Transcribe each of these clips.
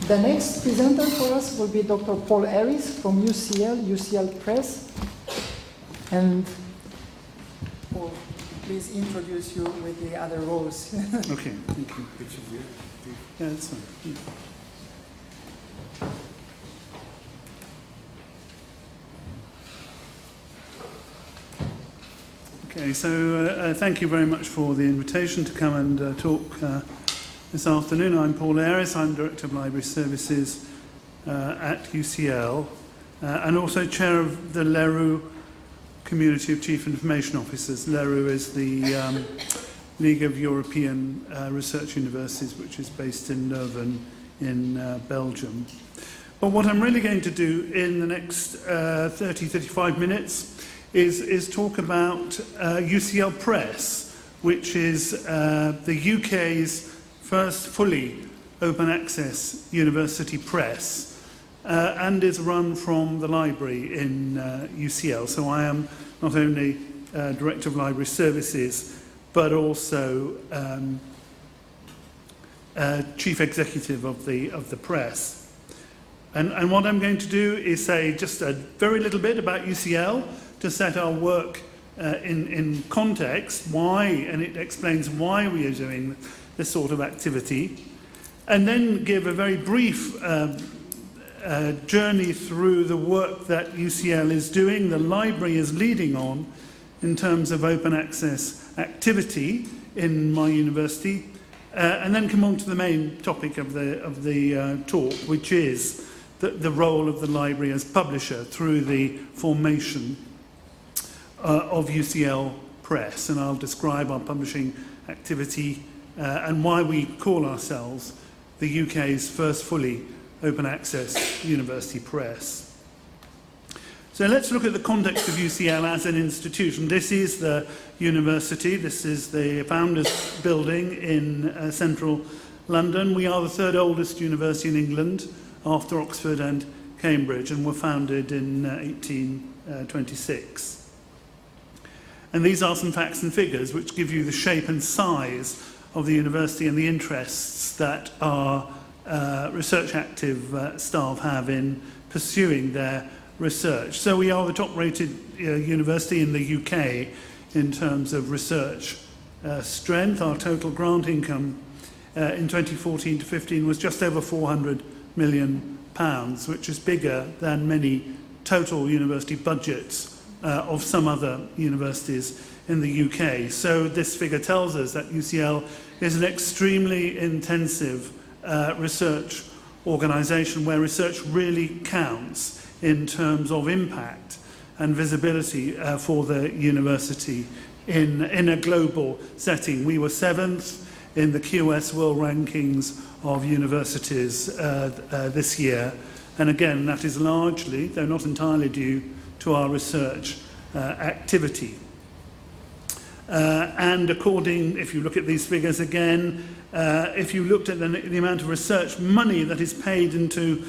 The next presenter for us will be Dr. Paul Ayris from UCL Press. And Paul, please introduce you with the other roles. Okay, thank you. Yeah, that's fine. Yeah. Okay, so thank you very much for the invitation to come and talk this afternoon. I'm Paul Ayris, I'm Director of Library Services at UCL and also Chair of the LERU Community of Chief Information Officers. LERU is the League of European Research Universities, which is based in Leuven in Belgium. But what I'm really going to do in the next 30-35 minutes is talk about UCL Press, which is the UK's first fully open access university press and is run from the library in UCL. So I am not only Director of Library Services, but also Chief Executive of the press. And what I'm going to do is say just a very little bit about UCL to set our work in context, why, and it explains why we are doing this sort of activity, and then give a very brief journey through the work that UCL is doing, the library is leading on in terms of open access activity in my university, and then come on to the main topic of the talk, which is the role of the library as publisher through the formation of UCL Press, and I'll describe our publishing activity and why we call ourselves the UK's first fully open access university press. So let's look at the context of UCL as an institution. This is the university, this is the Founders Building in central London. We are the third oldest university in England after Oxford and Cambridge, and were founded in 1826. And these are some facts and figures which give you the shape and size of the university and the interests that our research active staff have in pursuing their research. So we are the top rated university in the UK in terms of research strength. Our total grant income in 2014 to 15 was just over £400 million, which is bigger than many total university budgets of some other universities in the UK. So this figure tells us that UCL is an extremely intensive research organisation where research really counts in terms of impact and visibility for the university in a global setting. We were 7th in the QS World Rankings of universities this year, and again that is largely, though not entirely, due to our research activity. And according, if you look at these figures again, if you looked at the amount of research money that is paid into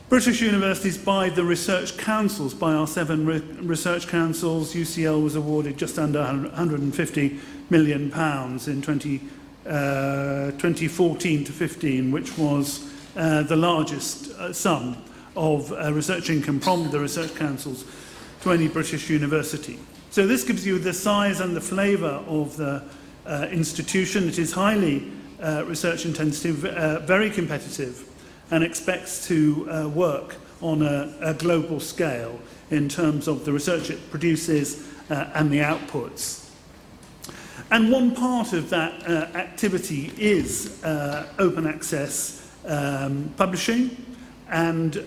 British universities by the research councils, by our 7 research councils, UCL was awarded just under £150 million in 2014 to 15, which was the largest sum of research income from the research councils to any British university. So this gives you the size and the flavour of the institution. It is highly research intensive, very competitive, and expects to work on a global scale in terms of the research it produces and the outputs. And one part of that activity is open access publishing and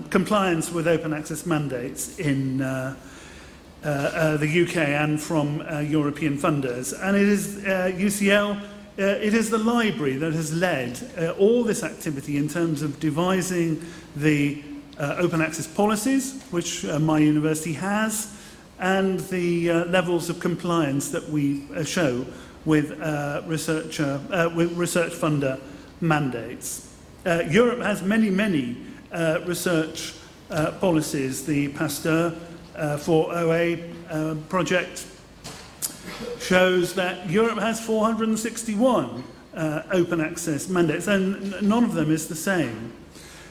compliance with open access mandates in the UK and from European funders. And it is UCL, it is the library that has led all this activity in terms of devising the open access policies, which my university has, and the levels of compliance that we show with research funder mandates. Europe has many research policies. The Pasteur for OA project shows that Europe has 461 open access mandates, and none of them is the same.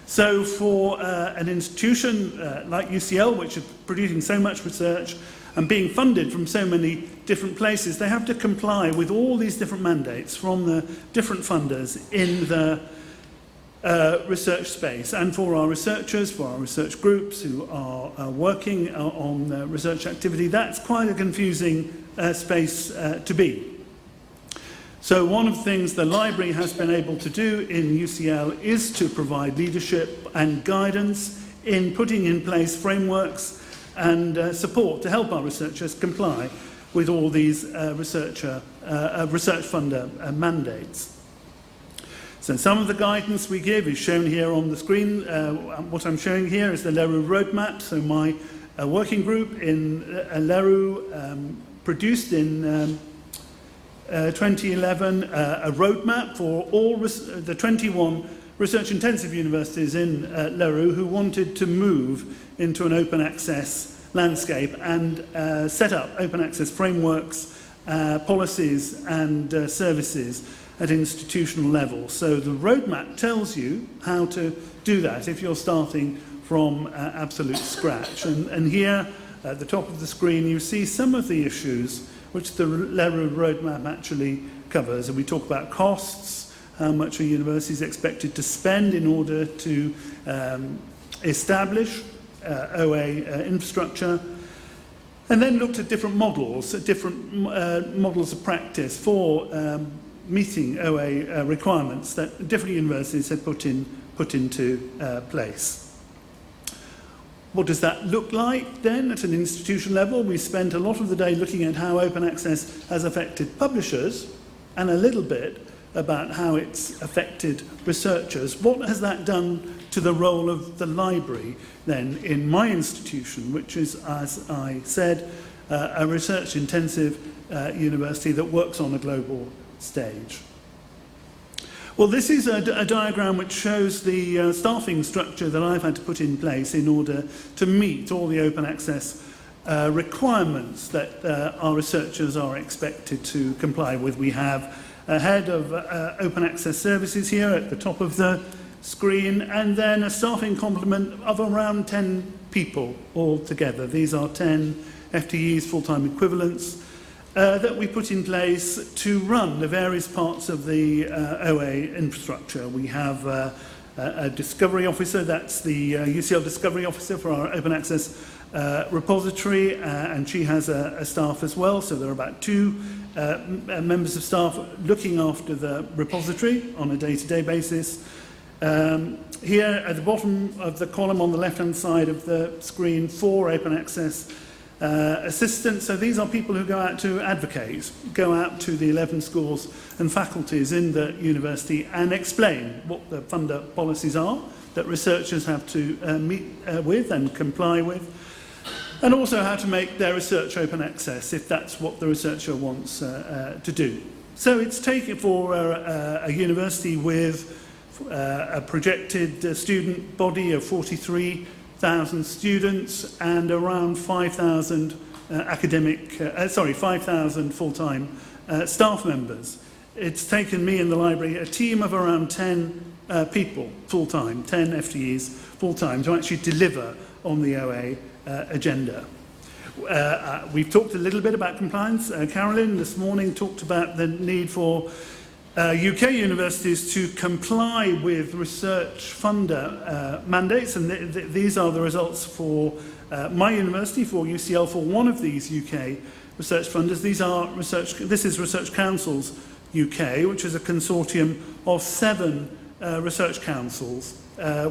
So for an institution like UCL, which is producing so much research and being funded from so many different places, they have to comply with all these different mandates from the different funders in the research space. And for our researchers, for our research groups who are working on research activity, that's quite a confusing space to be. So one of the things the library has been able to do in UCL is to provide leadership and guidance in putting in place frameworks and support to help our researchers comply with all these research funder mandates. So some of the guidance we give is shown here on the screen. What I'm showing here is the LERU roadmap. So my working group in LERU produced in 2011 a roadmap for all the 21 research-intensive universities in LERU who wanted to move into an open access landscape and set up open access frameworks, policies and services at institutional level. So the roadmap tells you how to do that if you're starting from absolute scratch. And here at the top of the screen you see some of the issues which the LERU roadmap actually covers. And we talk about costs, how much a university is expected to spend in order to establish OA infrastructure, and then looked at different models of practice for meeting OA requirements that different universities had put into place. What does that look like then at an institution level? We spent a lot of the day looking at how open access has affected publishers and a little bit about how it's affected researchers. What has that done to the role of the library then in my institution, which is, as I said, a research-intensive university that works on a global stage? Well, this is a diagram which shows the staffing structure that I've had to put in place in order to meet all the open access requirements that our researchers are expected to comply with. We have a head of open access services here at the top of the screen, and then a staffing complement of around 10 people altogether. These are 10 FTEs, full-time equivalents, that we put in place to run the various parts of the OA infrastructure. We have a discovery officer, that's the UCL discovery officer for our open access repository, and she has a staff as well, so there are about 2 members of staff looking after the repository on a day-to-day basis. Here at the bottom of the column on the left-hand side of the screen, 4 open access assistants. So these are people who go out to advocate, go out to the 11 schools and faculties in the university and explain what the funder policies are that researchers have to meet with and comply with, and also how to make their research open access if that's what the researcher wants to do. So it's taken for a university with a projected student body of 43,000 students and around 5,000 5,000 full-time staff members. It's taken me in the library a team of around 10 people full-time, 10 FTEs full-time to actually deliver on the OA agenda. We've talked a little bit about compliance. Carolyn this morning talked about the need for UK universities to comply with research funder mandates, and these are the results for my university, for UCL, for one of these UK research funders. This is Research Councils UK, which is a consortium of 7 research councils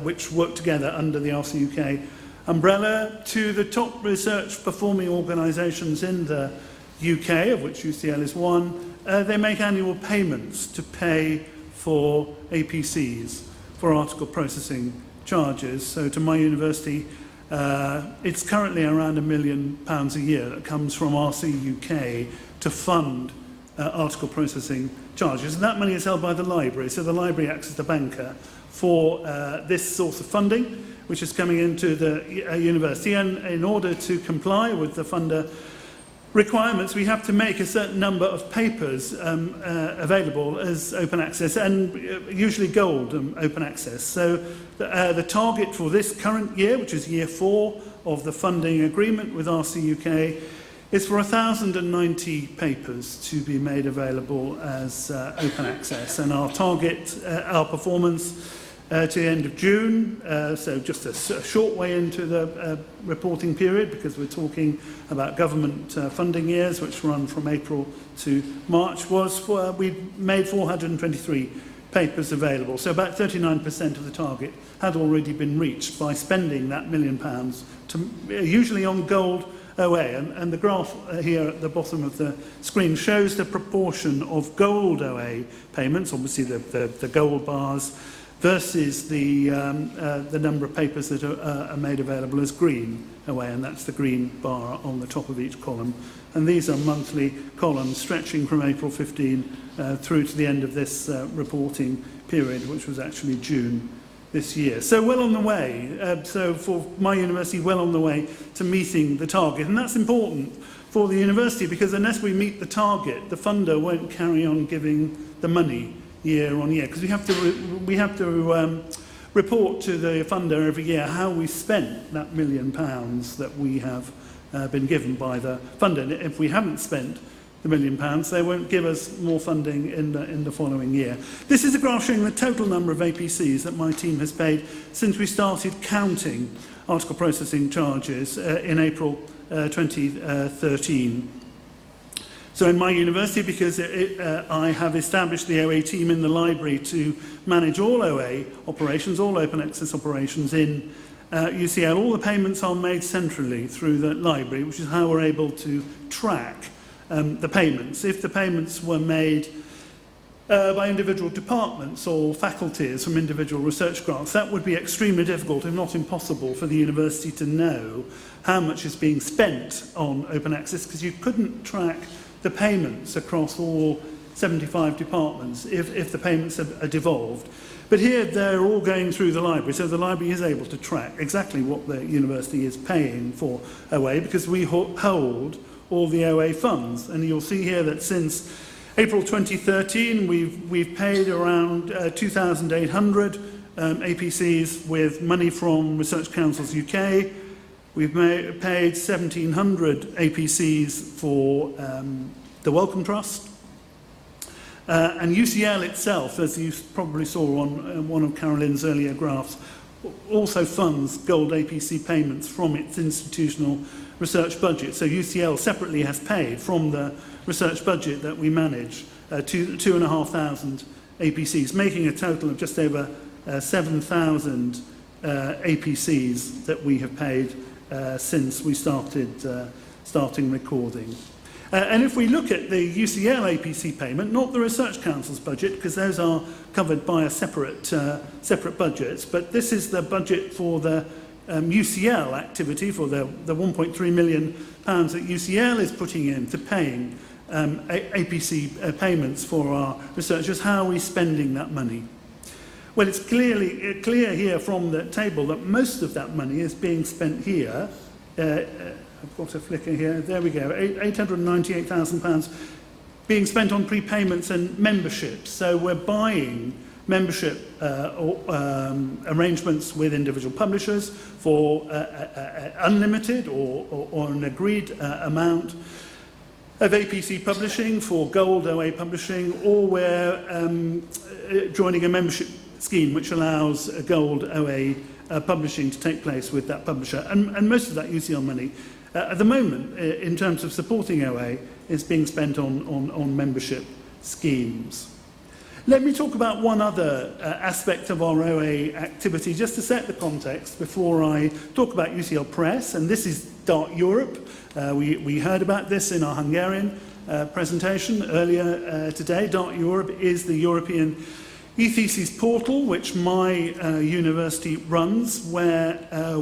which work together under the RCUK umbrella. To the top research performing organisations in the UK, of which UCL is one, they make annual payments to pay for APCs, for article processing charges. So to my university, it's currently around £1 million a year that comes from RCUK to fund article processing charges. And that money is held by the library, so the library acts as the banker for this source of funding, which is coming into the university. And in order to comply with the funder requirements, we have to make a certain number of papers available as open access, and usually gold open access. So the target for this current year, which is year 4 of the funding agreement with RCUK, is for 1,090 papers to be made available as open access. And our target, our performance to the end of June, so just a short way into the reporting period, because we're talking about government funding years, which run from April to March, was we made 423 papers available. So about 39% of the target had already been reached by spending that £1 million, usually on gold OA. And the graph here at the bottom of the screen shows the proportion of gold OA payments, obviously the gold bars, versus the number of papers that are made available as green OA, and that's the green bar on the top of each column. And these are monthly columns stretching from April 15 through to the end of this reporting period, which was actually June this year. So well on the way. So for my university, well on the way to meeting the target. And that's important for the university, because unless we meet the target, the funder won't carry on giving the money year on year, because we have to report to the funder every year how we spent that £1 million that we have been given by the funder. And if we haven't spent the £1 million, they won't give us more funding in the following year. This is a graph showing the total number of APCs that my team has paid since we started counting article processing charges in April 2013. So in my university, because I have established the OA team in the library to manage all OA operations, all open access operations in UCL, all the payments are made centrally through the library, which is how we're able to track the payments. If the payments were made by individual departments or faculties from individual research grants, that would be extremely difficult, if not impossible, for the university to know how much is being spent on open access, because you couldn't track the payments across all 75 departments if the payments are devolved. But here they're all going through the library, so the library is able to track exactly what the university is paying for OA, because we hold all the OA funds. And you'll see here that since April 2013, we've paid around 2,800 APCs with money from Research Councils UK. We've paid 1,700 APCs for the Wellcome Trust. And UCL itself, as you probably saw on one of Carolyn's earlier graphs, also funds gold APC payments from its institutional research budget. So UCL separately has paid from the research budget that we manage 2,500 APCs, making a total of just over 7,000 APCs that we have paid since we starting recording. And if we look at the UCL APC payment, not the Research Council's budget, because those are covered by a separate budgets, but this is the budget for the UCL activity, for the 1.3 million pounds that UCL is putting into paying APC payments for our researchers. How are we spending that money? Well, it's clear here from the table that most of that money is being spent here. I've got a flicker here. There we go. £898,000 being spent on prepayments and memberships. So we're buying membership arrangements with individual publishers for unlimited or an agreed amount of APC publishing for gold OA publishing, or we're joining a membership scheme which allows gold OA publishing to take place with that publisher. And most of that UCL money at the moment, in terms of supporting OA, is being spent on membership schemes. Let me talk about one other aspect of our OA activity, just to set the context before I talk about UCL Press, and this is Dart Europe. We heard about this in our Hungarian presentation earlier today. Dart Europe is the European e-thesis portal, which my university runs, where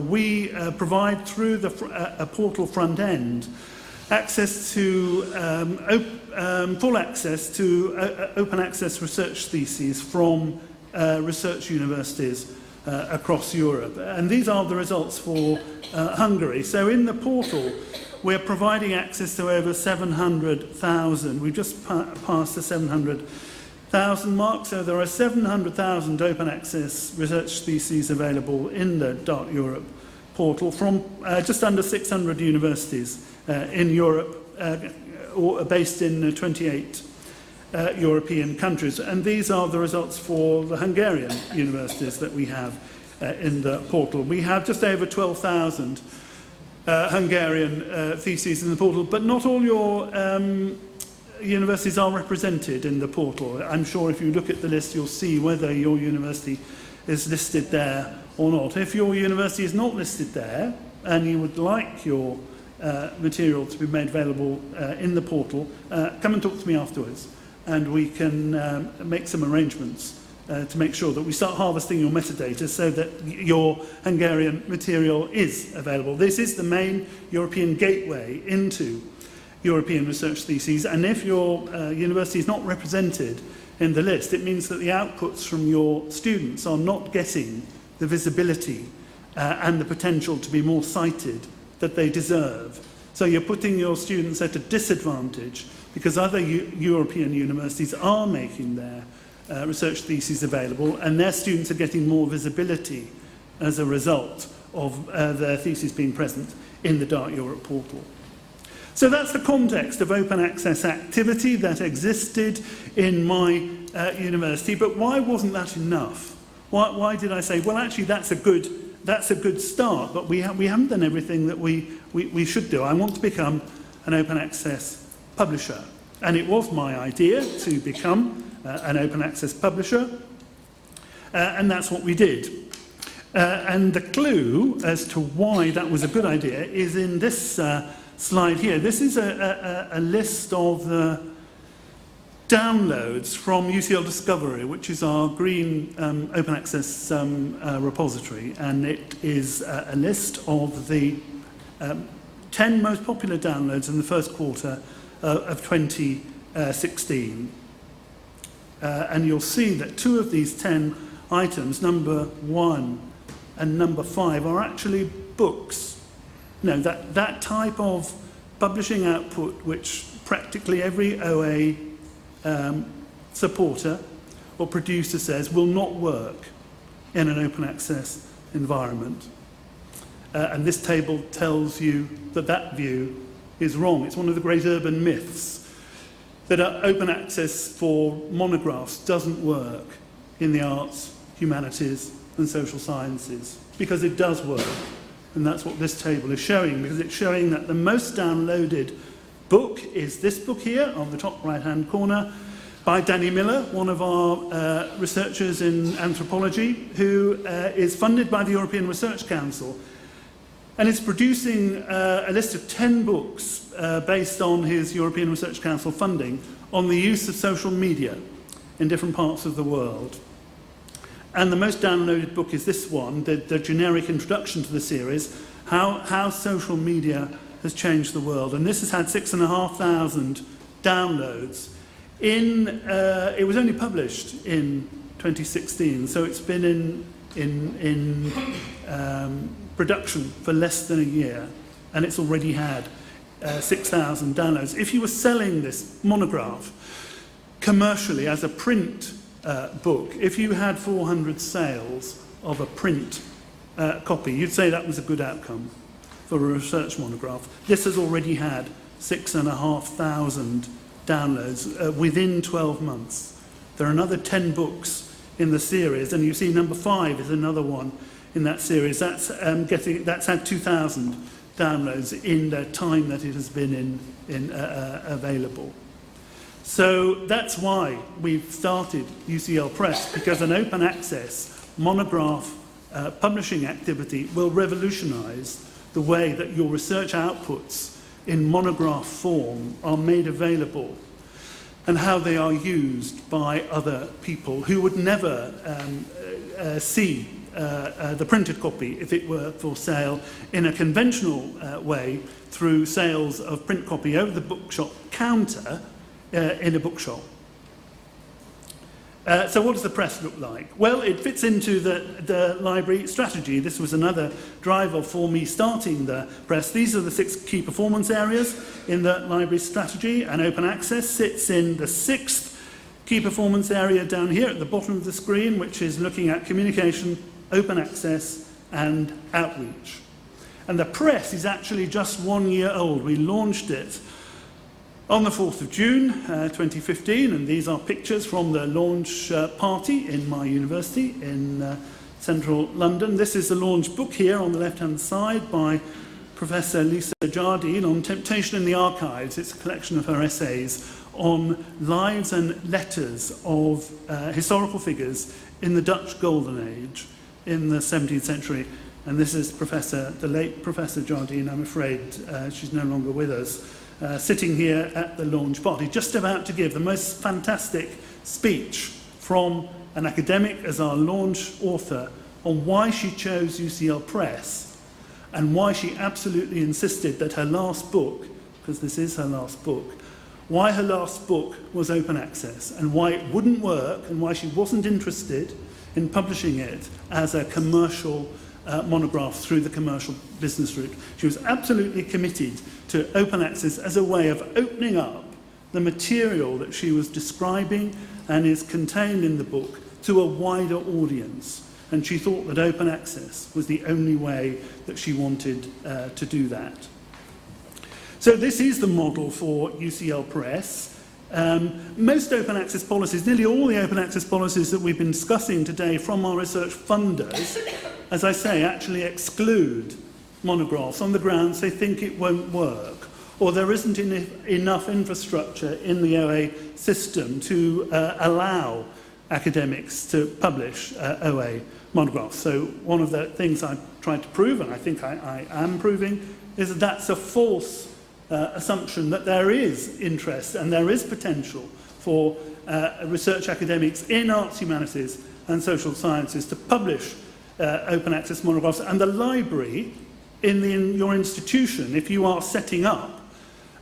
we provide through a portal front end access to full access to open access research theses from research universities across Europe. And these are the results for Hungary. So in the portal, we're providing access to over 700,000. We've just passed the 700,000 mark, so there are 700,000 open access research theses available in the Dart Europe portal from just under 600 universities in Europe, or based in 28 European countries. And these are the results for the Hungarian universities that we have in the portal. We have just over 12,000 Hungarian theses in the portal, but not all your universities are represented in the portal. I'm sure if you look at the list, you'll see whether your university is listed there or not. If your university is not listed there, and you would like your material to be made available in the portal, come and talk to me afterwards, and we can make some arrangements to make sure that we start harvesting your metadata so that your Hungarian material is available. This is the main European gateway into European research theses, and if your university is not represented in the list, it means that the outputs from your students are not getting the visibility and the potential to be more cited that they deserve. So you're putting your students at a disadvantage because other European universities are making their research theses available, and their students are getting more visibility as a result of their theses being present in the Dart Europe portal. So that's the context of open access activity that existed in my university. But why wasn't that enough? Why did I say, well, actually, that's a good start, but we haven't done everything that we should do. I want to become an open access publisher. And it was my idea to become an open access publisher, and that's what we did. And the clue as to why that was a good idea is in this slide here. This is a list of the downloads from UCL Discovery, which is our green open access repository, and it is a list of the 10 most popular downloads in the first quarter of 2016. And you'll see that 2 of these 10 items, number 1 and number 5, are actually books. No, that type of publishing output which practically every OA supporter or producer says will not work in an open access environment. And this table tells you that that view is wrong. It's one of the great urban myths that open access for monographs doesn't work in the arts, humanities and social sciences, because it does work. And that's what this table is showing, because it's showing that the most downloaded book is this book here on the top right-hand corner by Danny Miller, one of our researchers in anthropology, who is funded by the European Research Council. And it's producing a list of 10 books based on his European Research Council funding on the use of social media in different parts of the world. And the most downloaded book is this one, the generic introduction to the series, How Social Media Has Changed the World. And this has had 6,500 downloads. It was only published in 2016, so it's been in production for less than a year, and it's already had 6,000 downloads. If you were selling this monograph commercially as a print book, if you had 400 sales of a print copy, you'd say that was a good outcome for a research monograph. This has already had 6,500 downloads within 12 months. There are another 10 books in the series, and you see number 5 is another one in that series. That's had 2,000 downloads in the time that it has been available. So that's why we've started UCL Press, because an open access monograph publishing activity will revolutionise the way that your research outputs in monograph form are made available and how they are used by other people who would never see the printed copy if it were for sale in a conventional way through sales of print copy over the bookshop counter in a bookshop. So what does the press look like? Well, it fits into the library strategy. This was another driver for me starting the press. These are the 6 key performance areas in the library strategy, and open access sits in the 6th key performance area down here at the bottom of the screen, which is looking at communication, open access, and outreach. And the press is actually just 1 year old. We launched it on the 4th of June 2015, and these are pictures from the launch party in my university in central London. This is the launch book here on the left-hand side by Professor Lisa Jardine on Temptation in the Archives. It's a collection of her essays on lives and letters of historical figures in the Dutch Golden Age in the 17th century. And this is the late Professor Jardine. I'm afraid she's no longer with us. Sitting here at the launch party, just about to give the most fantastic speech from an academic as our launch author on why she chose UCL Press and why she absolutely insisted that her last book, because this is her last book, why her last book was open access and why it wouldn't work and why she wasn't interested in publishing it as a commercial monograph through the commercial business route. She was absolutely committed to open access as a way of opening up the material that she was describing and is contained in the book to a wider audience. And she thought that open access was the only way that she wanted to do that. So this is the model for UCL Press. Most open access policies, nearly all the open access policies that we've been discussing today from our research funders, as I say, actually exclude monographs on the grounds they think it won't work, or there isn't enough infrastructure in the OA system to allow academics to publish OA monographs. So one of the things I tried to prove, and I think I am proving, is that that's a false assumption that there is interest and there is potential for research academics in arts, humanities and social sciences to publish open access monographs. And the library in your institution, if you are setting up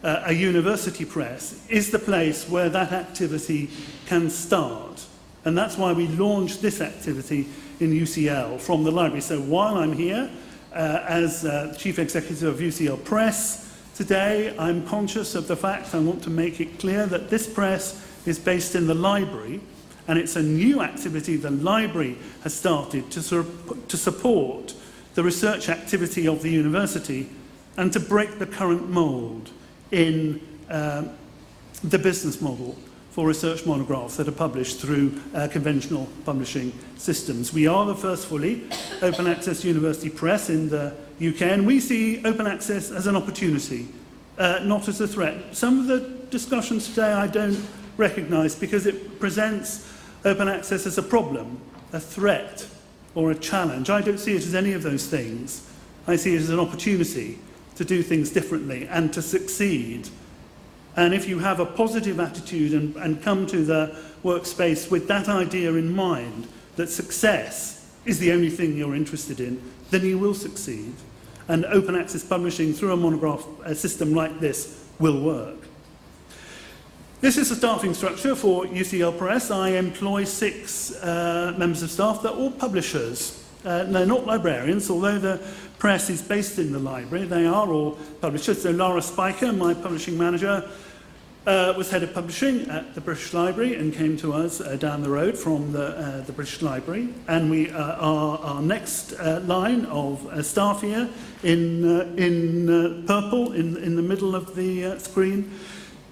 a university press, is the place where that activity can start. And that's why we launched this activity in UCL from the library. So while I'm here as Chief Executive of UCL Press today, I'm conscious of the fact, I want to make it clear that this press is based in the library, and it's a new activity the library has started to support the research activity of the university and to break the current mould in the business model for research monographs that are published through conventional publishing systems. We are the first fully open access university press in the UK, and we see open access as an opportunity, not as a threat. Some of the discussions today I don't recognise because it presents open access as a problem, a threat, or a challenge. I don't see it as any of those things. I see it as an opportunity to do things differently and to succeed. And if you have a positive attitude and come to the workspace with that idea in mind, that success is the only thing you're interested in, then you will succeed. And open access publishing through a monograph system like this will work. This is the staffing structure for UCL Press. I employ 6 members of staff. They're all publishers. They're not librarians, although the press is based in the library. They are all publishers. So Lara Spiker, my publishing manager, was head of publishing at the British Library and came to us down the road from the British Library. And we are our next line of staff here in purple in the middle of the screen.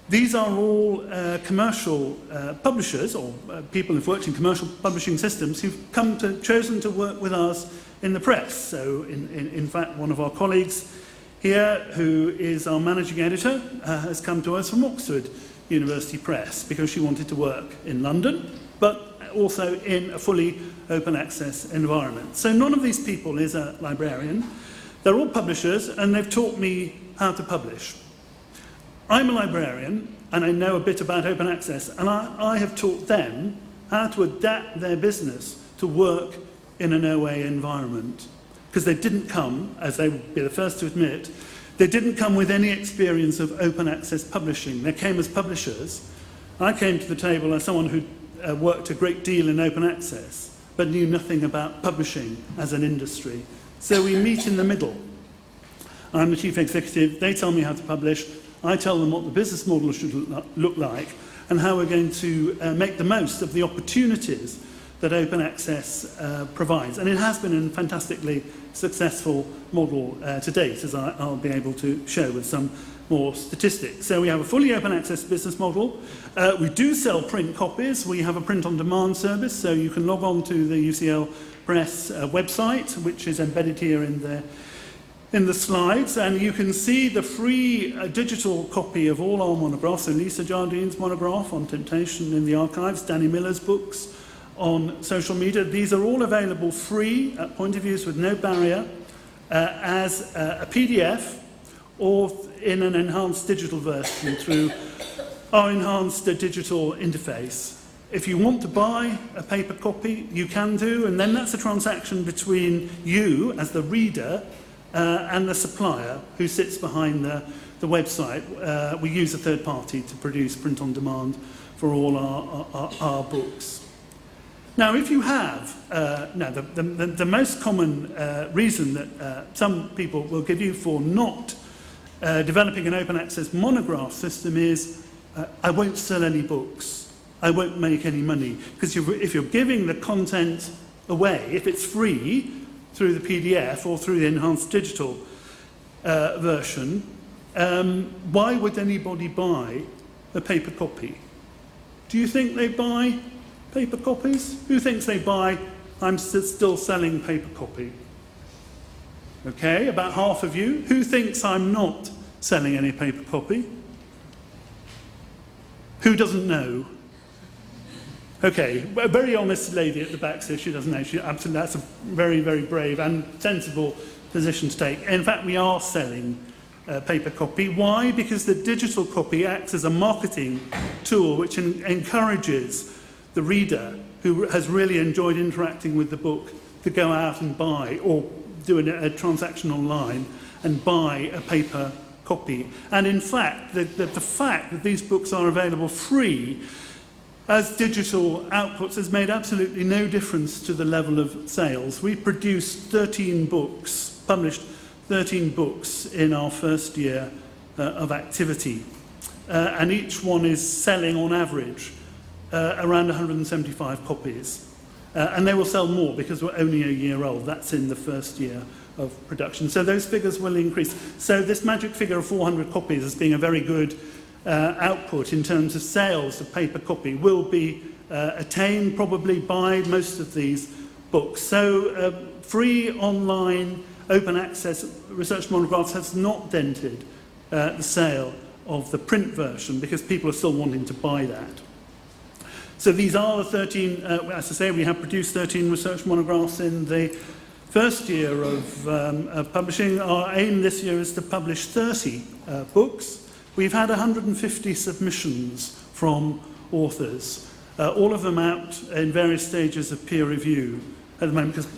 These are all commercial publishers or people who've worked in commercial publishing systems who've chosen to work with us in the press. So in fact, one of our colleagues here, who is our managing editor, has come to us from Oxford University Press because she wanted to work in London, but also in a fully open access environment. So none of these people is a librarian. They're all publishers, and they've taught me how to publish. I'm a librarian, and I know a bit about open access, and I have taught them how to adapt their business to work in an OA environment. Because they didn't come, as they would be the first to admit, they didn't come with any experience of open access publishing. They came as publishers. I came to the table as someone who worked a great deal in open access, but knew nothing about publishing as an industry. So we meet in the middle. I'm the chief executive, they tell me how to publish, I tell them what the business model should look like, and how we're going to make the most of the opportunities that open access provides. And it has been a fantastically successful model to date, as I'll be able to show with some more statistics. So we have a fully open access business model. We do sell print copies. We have a print on demand service, so you can log on to the UCL Press website, which is embedded here in the slides, and you can see the free digital copy of all our monographs. So Lisa Jardine's monograph on temptation in the archives, Danny Miller's books on social media. These are all available free at point of use with no barrier as a PDF or in an enhanced digital version through our enhanced digital interface. If you want to buy a paper copy, you can do, and then that's a transaction between you as the reader and the supplier who sits behind the website. We use a third party to produce print on demand for all our books. Now, if you have, the most common reason that some people will give you for not developing an open access monograph system is, I won't sell any books, I won't make any money. Because if you're giving the content away, if it's free through the PDF or through the enhanced digital version, why would anybody buy a paper copy? Do you think they buy paper copies? Who thinks they buy, I'm still selling paper copy? Okay, about half of you. Who thinks I'm not selling any paper copy? Who doesn't know? Okay, a very honest lady at the back says she doesn't know. Absolutely, that's a very, very brave and sensible position to take. In fact, we are selling paper copy. Why? Because the digital copy acts as a marketing tool which encourages the reader who has really enjoyed interacting with the book to go out and buy, or do a transaction online and buy a paper copy. And in fact, the fact that these books are available free as digital outputs has made absolutely no difference to the level of sales. We produced 13 books, published 13 books in our first year of activity. And each one is selling on average around 175 copies. And they will sell more because we're only a year old. That's in the first year of production. So those figures will increase. So this magic figure of 400 copies as being a very good output in terms of sales of paper copy will be attained probably by most of these books. So free online open access research monographs has not dented the sale of the print version because people are still wanting to buy that. So these are the 13, as I say, we have produced 13 research monographs in the first year of publishing. Our aim this year is to publish 30 books. We've had 150 submissions from authors, all of them out in various stages of peer review at the moment, because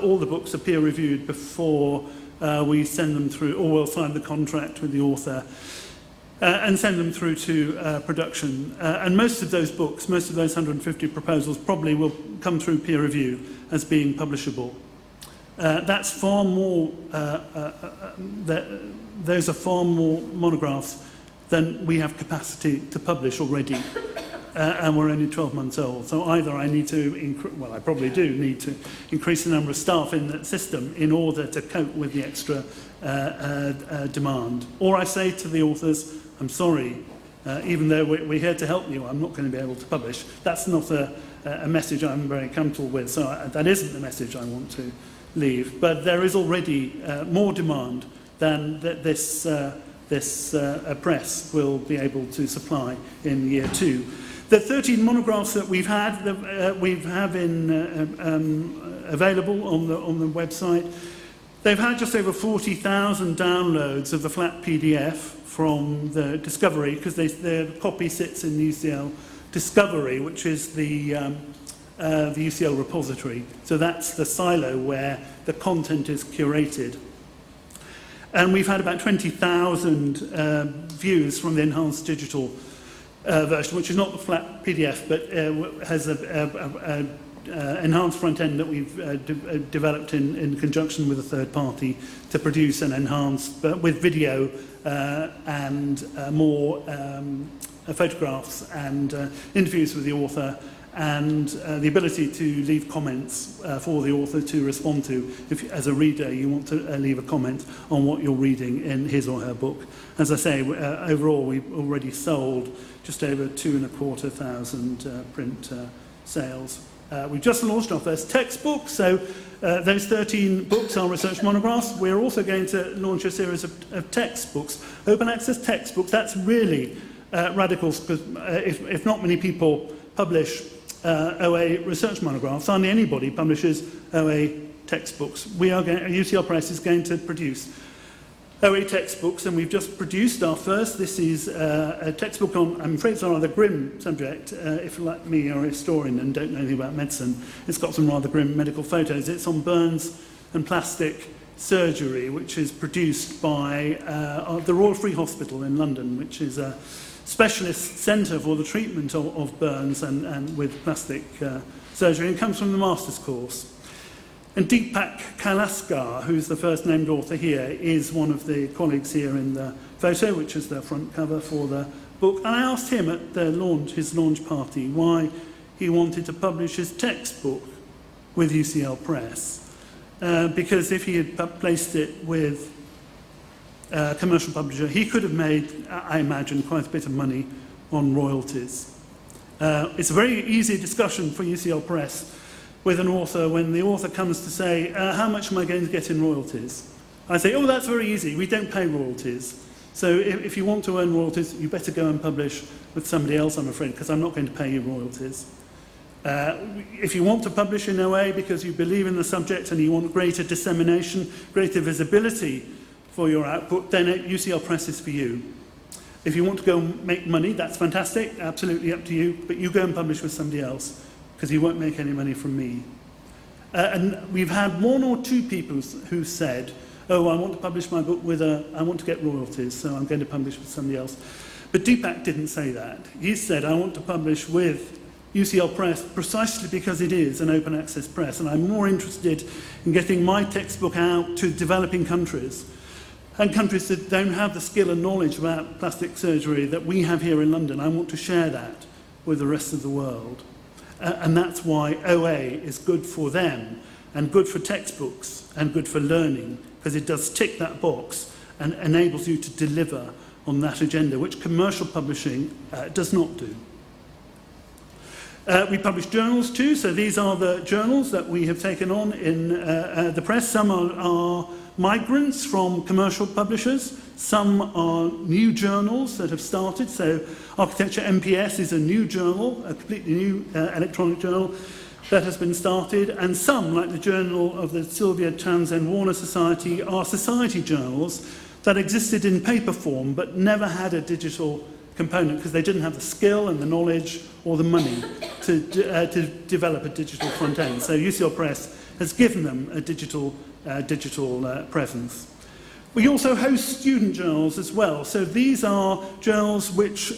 all the books are peer reviewed before we send them through, or we'll sign the contract with the author and send them through to production. And most of those books, most of those 150 proposals probably will come through peer review as being publishable. That's far more, those are far more monographs than we have capacity to publish already. And we're only 12 months old. So either I need to, well, I probably do need to increase the number of staff in that system in order to cope with the extra demand. Or I say to the authors, I'm sorry, even though we're here to help you, I'm not going to be able to publish. That's not a message I'm very comfortable with. So that isn't the message I want to leave. But there is already more demand than this press will be able to supply in year 2. The 13 monographs that we've had, available on the website, they've had just over 40,000 downloads of the flat PDF from the Discovery, because the copy sits in UCL Discovery, which is the UCL repository. So that's the silo where the content is curated. And we've had about 20,000 views from the enhanced digital version, which is not the flat PDF, but has an enhanced front end that we've developed in conjunction with a third party to produce an enhanced, but with video and more photographs and interviews with the author, and the ability to leave comments for the author to respond to if, as a reader, you want to leave a comment on what you're reading in his or her book. As I say, overall, we've already sold just over 2,250 print sales. We've just launched our first textbook, so those 13 books are research monographs. We're also going to launch a series of textbooks, open access textbooks. That's really radical, because if not many people publish OA research monographs, hardly anybody publishes OA textbooks. UCL Press is going to produce OA textbooks, and we've just produced our first. This is a textbook on, I'm afraid it's on a rather grim subject. If, like me, you're a historian and don't know anything about medicine, it's got some rather grim medical photos. It's on burns and plastic surgery, which is produced by the Royal Free Hospital in London, which is a specialist centre for the treatment of burns and with plastic surgery. It comes from the master's course. And Deepak Kailaskar, who's the first named author here, is one of the colleagues here in the photo, which is the front cover for the book. And I asked him at the his launch party, why he wanted to publish his textbook with UCL Press. Because if he had placed it with a commercial publisher, he could have made, I imagine, quite a bit of money on royalties. It's a very easy discussion for UCL Press with an author when the author comes to say, how much am I going to get in royalties? I say, oh, that's very easy, we don't pay royalties. So if you want to earn royalties, you better go and publish with somebody else, I'm afraid, because I'm not going to pay you royalties. If you want to publish in OA because you believe in the subject and you want greater dissemination, greater visibility for your output, then UCL Press is for you. If you want to go and make money, that's fantastic, absolutely up to you, but you go and publish with somebody else, because you won't make any money from me. And we've had one or two people who said, oh, I want to publish my book I want to get royalties, so I'm going to publish with somebody else. But Deepak didn't say that. He said, I want to publish with UCL Press precisely because it is an open access press, and I'm more interested in getting my textbook out to developing countries, and countries that don't have the skill and knowledge about plastic surgery that we have here in London. I want to share that with the rest of the world. And that's why OA is good for them, and good for textbooks, and good for learning, because it does tick that box and enables you to deliver on that agenda, which commercial publishing does not do. We publish journals too, so these are the journals that we have taken on in the press. Some are migrants from commercial publishers, some are new journals that have started, so Architecture MPS is a new journal, a completely new electronic journal that has been started, and some, like the Journal of the Sylvia Townsend Warner Society, are society journals that existed in paper form but never had a digital component because they didn't have the skill and the knowledge or the money to develop a digital front end. So UCL Press has given them a digital presence. We also host student journals as well. So these are journals which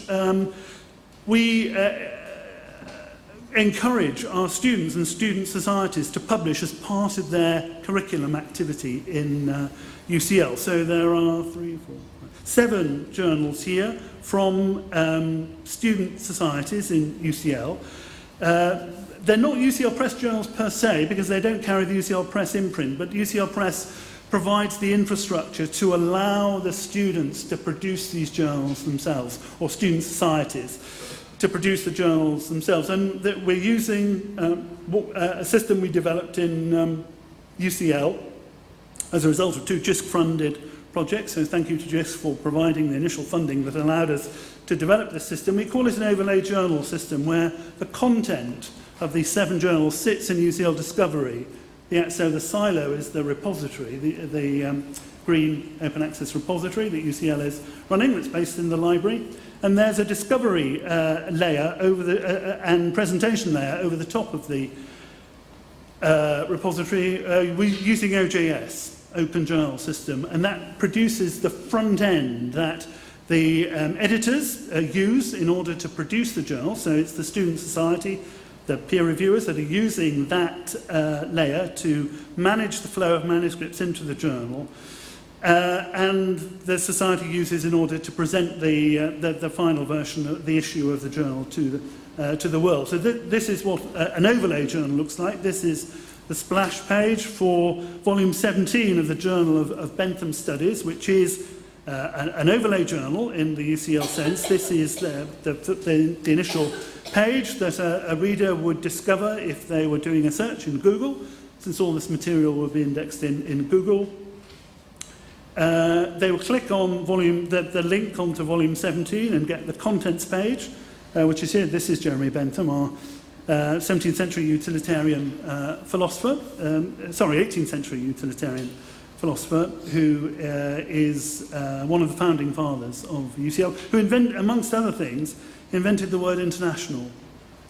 we encourage our students and student societies to publish as part of their curriculum activity in UCL. So there are 7 journals here from student societies in UCL. They're not UCL Press journals per se, because they don't carry the UCL Press imprint, but UCL Press provides the infrastructure to allow the students to produce these journals themselves, or student societies to produce the journals themselves. And that we're using a system we developed in UCL as a result of 2 JISC-funded projects, so thank you to JISC for providing the initial funding that allowed us to develop this system. We call it an overlay journal system, where the content of these 7 journals sits in UCL Discovery. So the silo is the repository, the green open access repository that UCL is running, that's based in the library. And there's a discovery layer over the, and presentation layer over the top of the repository using OJS, Open Journal System, and that produces the front end that the editors use in order to produce the journal. So it's the student society, the peer reviewers that are using that layer to manage the flow of manuscripts into the journal. And the society uses in order to present the final version, the issue of the journal to the world. So this is what an overlay journal looks like. This is the splash page for volume 17 of the Journal of Bentham Studies, which is an overlay journal in the UCL sense. This is the initial page that a reader would discover if they were doing a search in Google, since all this material will be indexed in Google. They will click on the link onto volume 17 and get the contents page, which is here. This is Jeremy Bentham, our 17th century utilitarian philosopher, 18th century utilitarian philosopher, who is one of the founding fathers of UCL, who, amongst other things, invented the word international.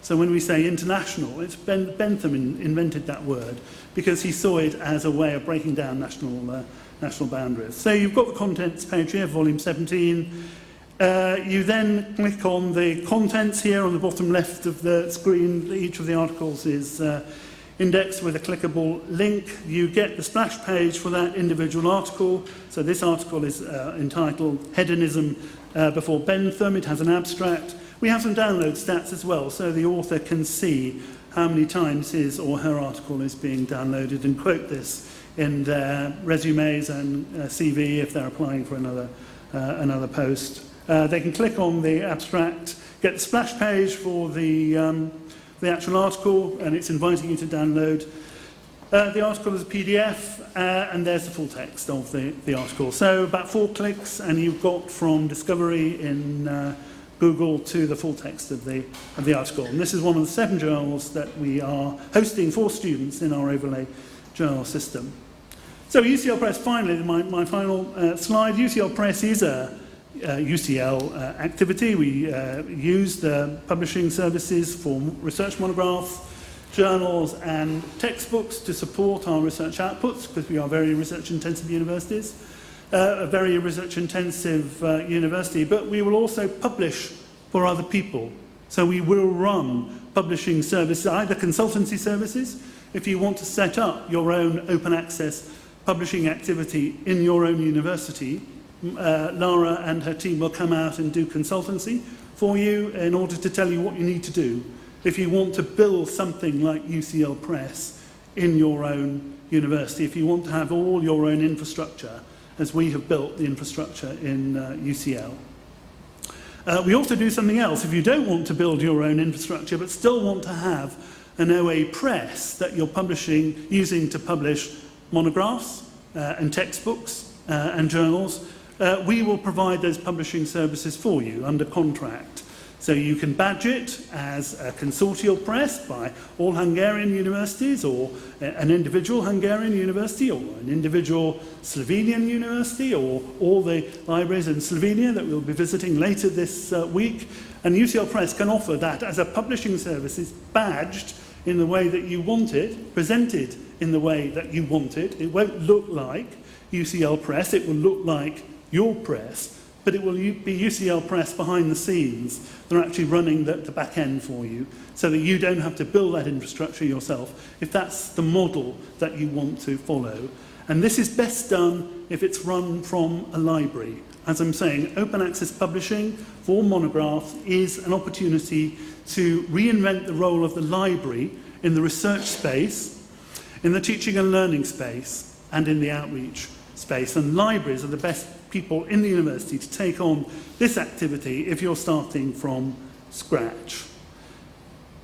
So when we say international, it's Bentham invented that word because he saw it as a way of breaking down national boundaries. So you've got the contents page here, volume 17. You then click on the contents here on the bottom left of the screen. Each of the articles is indexed with a clickable link. You get the splash page for that individual article. So this article is entitled Hedonism Before Bentham. It has an abstract. We have some download stats as well, so the author can see how many times his or her article is being downloaded and quote this in their resumes and CV if they're applying for another post. They can click on the abstract, get the splash page for the actual article, and it's inviting you to download the article as a PDF, and there's the full text of the article. So about 4 clicks, and you've got from discovery in Google to the full text of the article. And this is one of the 7 journals that we are hosting for students in our overlay journal system. So UCL Press, finally, my final slide. UCL Press is a UCL activity. We use the publishing services for research monographs, journals and textbooks to support our research outputs, because we are very research-intensive universities. A very research-intensive university, but we will also publish for other people. So we will run publishing services, either consultancy services, if you want to set up your own open access publishing activity in your own university. Lara and her team will come out and do consultancy for you in order to tell you what you need to do if you want to build something like UCL Press in your own university, if you want to have all your own infrastructure, as we have built the infrastructure in UCL. We also do something else. If you don't want to build your own infrastructure, but still want to have an OA press that you're using to publish monographs and textbooks and journals, we will provide those publishing services for you under contract. So you can badge it as a consortial press by all Hungarian universities, or an individual Hungarian university, or an individual Slovenian university, or all the libraries in Slovenia that we'll be visiting later this week. And UCL Press can offer that as a publishing service, badged in the way that you want it, presented in the way that you want it. It won't look like UCL Press, it will look like your press, but it will be UCL Press behind the scenes. They're actually running the back end for you, so that you don't have to build that infrastructure yourself, if that's the model that you want to follow. And this is best done if it's run from a library. As I'm saying, open access publishing for monographs is an opportunity to reinvent the role of the library in the research space, in the teaching and learning space, and in the outreach space. And libraries are the best people in the university to take on this activity if you're starting from scratch.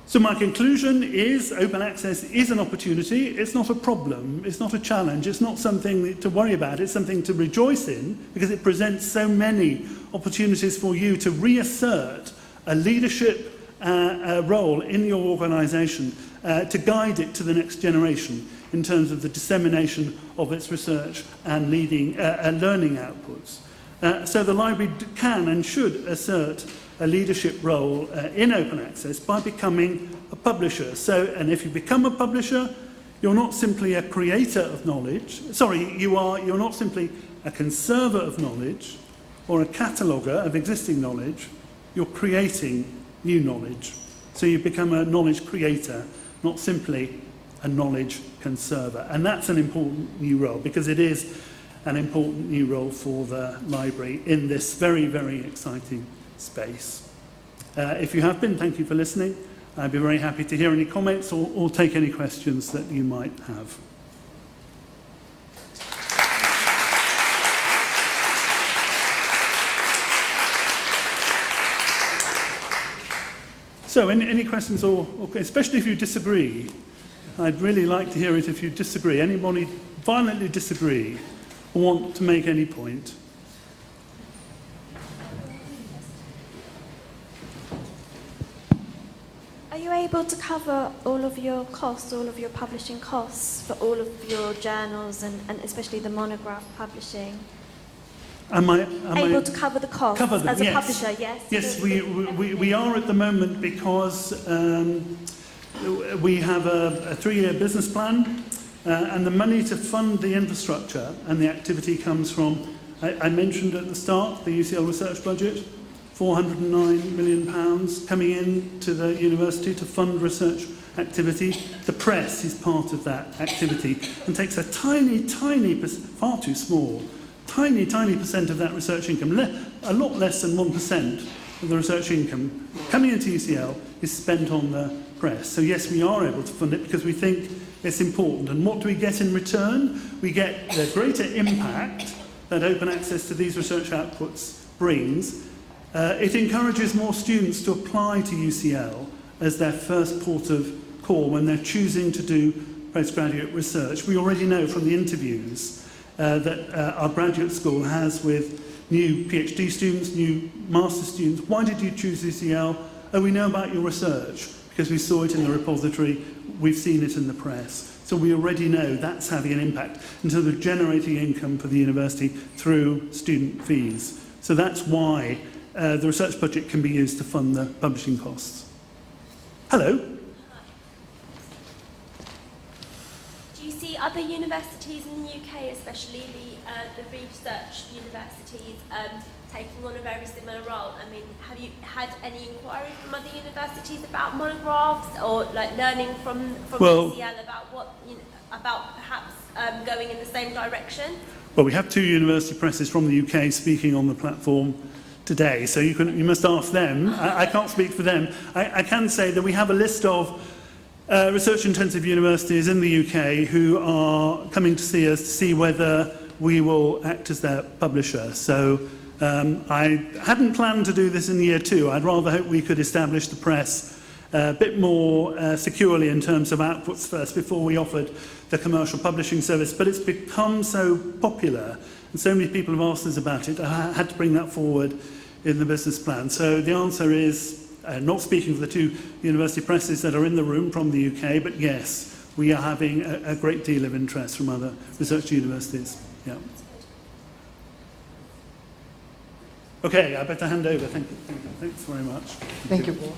So my conclusion is open access is an opportunity. It's not a problem, it's not a challenge, it's not something to worry about, it's something to rejoice in, because it presents so many opportunities for you to reassert a leadership role in your organisation, to guide it to the next generation in terms of the dissemination of its research and learning outputs. So the library can and should assert a leadership role in open access by becoming a publisher. And if you become a publisher, you're not simply a creator of knowledge. You're not simply a conserver of knowledge. or a cataloguer of existing knowledge, you're creating new knowledge. So you become a knowledge creator, not simply a knowledge conserver. And that's an important new role, because it is an important new role for the library in this very, very exciting space. If you have been, thank you for listening. I'd be very happy to hear any comments or take any questions that you might have. So, any questions, or especially if you disagree? I'd really like to hear it if you disagree. Anybody violently disagree or want to make any point? Are you able to cover all of your costs, all of your publishing costs for all of your journals and especially the monograph publishing? Am I able to cover the costs cover them, as a yes. publisher, yes? Yes, we are at the moment, because we have a 3-year business plan, and the money to fund the infrastructure and the activity comes from, I mentioned at the start, the UCL research budget, £409 million coming in to the university to fund research activity. The press is part of that activity and takes a tiny, far too small, tiny percent of that research income, a lot less than 1% of the research income coming into UCL is spent on the press. So yes, we are able to fund it because we think it's important. And what do we get in return? We get the greater impact that open access to these research outputs brings. It encourages more students to apply to UCL as their first port of call when they're choosing to do postgraduate research. We already know from the interviews that our graduate school has with new PhD students, new master students. Why did you choose UCL? Oh, we know about your research because we saw it in the repository, we've seen it in the press. So we already know that's having an impact in terms of generating income for the university through student fees. So that's why the research budget can be used to fund the publishing costs. Hello. Do you see other universities in the UK, especially the research universities, taking on a very similar role? I mean, have you had any inquiry from other universities about monographs, or like learning from UCL about about perhaps going in the same direction? Well, we have 2 university presses from the UK speaking on the platform today, so you must ask them. I can't speak for them. I can say that we have a list of research-intensive universities in the UK who are coming to see us to see whether we will act as their publisher. So I hadn't planned to do this in year 2. I'd rather hope we could establish the press a bit more securely in terms of outputs first before we offered the commercial publishing service. But it's become so popular and so many people have asked us about it, I had to bring that forward in the business plan. So the answer is, not speaking for the 2 university presses that are in the room from the UK, but yes, we are having a great deal of interest from other research universities. Yeah. Okay, I better hand over. Thank you. Thanks very much. Thank you, Paul.